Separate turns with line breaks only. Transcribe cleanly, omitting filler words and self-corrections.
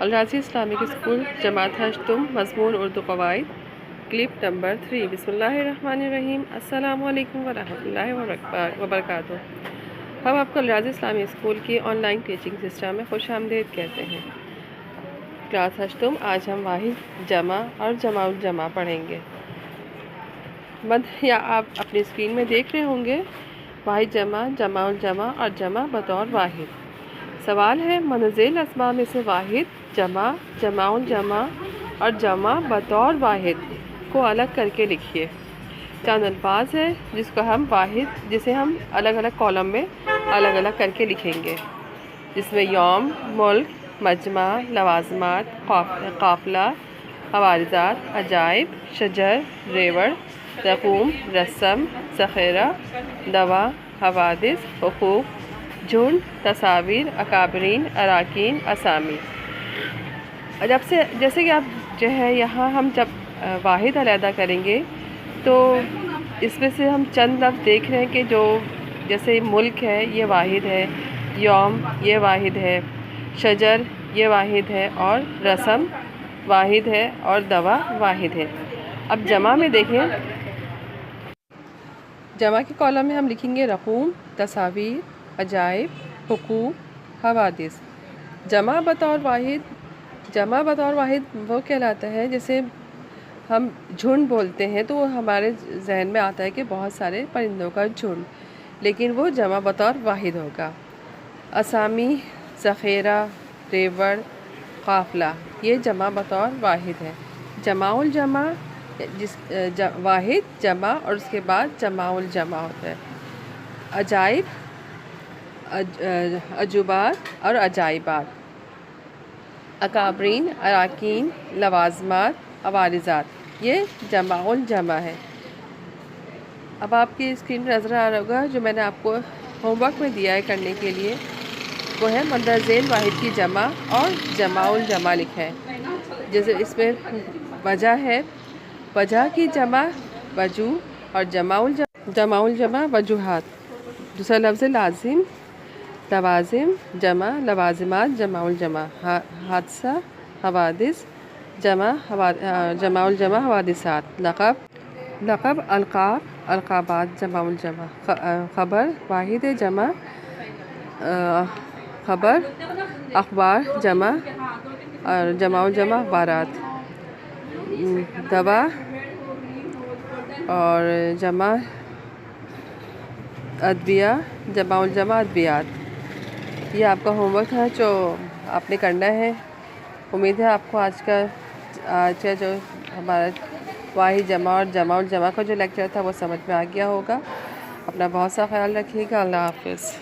الراضی Islamic school جماعت ہشتم مضمون اردو قواعد کلپ نمبر 3 بسم اللہ الرحمن الرحیم السلام علیکم ورحمۃ اللہ وبرکاتہ۔ ہم آپ کو الراضی اسلامی اسکول کی آن لائن ٹیچنگ سسٹم میں خوش آمدید کہتے ہیں۔ کلاس ہشتم، آج ہم واحد جمع اور جمع الجمع پڑھیں گے۔ یا آپ اپنی اسکرین میں دیکھ رہے ہوں گے واحد جمع، جمع الجمع اور جمع بطور واحد۔ سوال ہے منزل اسماء میں سے واحد، جمع، جمع الجمع اور جمع بطور واحد کو الگ کر کے لکھیے۔ چند الفاظ ہے جسے ہم الگ الگ کالم میں الگ الگ کر کے لکھیں گے، جس میں یوم، ملک، مجمع، لوازمات، قافلہ، عوارضات، عجائب، شجر، ریوڑ، رقوم، رسم، ذخیرہ، دوا، حوادث، حقوق، جھنڈ، تصاویر، اکابرین، اراکین، اسامی۔ جیسے کہ آپ یہاں ہم جب واحد علیحدہ کریں گے تو اس میں سے ہم چند لفظ دیکھ رہے ہیں کہ جو جیسے ملک ہے یہ واحد ہے، یوم یہ واحد ہے، شجر یہ واحد ہے، اور رسم واحد ہے، اور دوا واحد ہے۔ اب جمع میں دیکھیں، جمع کے کالم میں ہم لکھیں گے رقوم، تصاویر، عجائب، حقوق، حوادث۔ جمع بطور واحد وہ کہلاتا ہے جیسے ہم جھنڈ بولتے ہیں تو ہمارے ذہن میں آتا ہے کہ بہت سارے پرندوں کا جھنڈ، لیکن وہ جمع بطور واحد ہوگا۔ اسامی، ذخیرہ، ریوڑ، قافلہ، یہ جمع بطور واحد ہے۔ جمع الجمع واحد، جمع اور اس کے بعد جمع الجمع ہوتا ہے۔ عجائب، عجوبات اور عجائبات۔ اکابرین، اراکین، لوازمات، عوارضات، یہ جمع الجمع ہے۔ اب آپ کی اسکرین پر نظر آ رہا ہوگا جو میں نے آپ کو ہوم ورک میں دیا ہے کرنے کے لیے، وہ ہے مندرجہ ذیل واحد کی جمع اور جمع الجمع لکھا ہے۔ جیسے اس میں وجہ ہے، وجہ کی جمع وجوہ اور جمع الجمع وجوہات۔ دوسرا لفظ لازم، لوازم، جمع لوازمات، جمع الجمع۔ حادثہ، حوادث، جمع الجمع حوادثات۔ لقب، القاب، القابات، جمع الجمع۔ خبر واحد جمع خبر، اخبار جمع اور جمع الجمع اخبارات۔ دوا اور جمع ادویہ، جمع الجمع ادویات۔ یہ آپ کا ہوم ورک ہے جو آپ نے کرنا ہے۔ امید ہے آپ کو آج کا جو ہمارا واحد جمع اور جمع الجمع کا جو لیکچر تھا وہ سمجھ میں آ گیا ہوگا۔ اپنا بہت سا خیال رکھیے گا۔ اللہ حافظ۔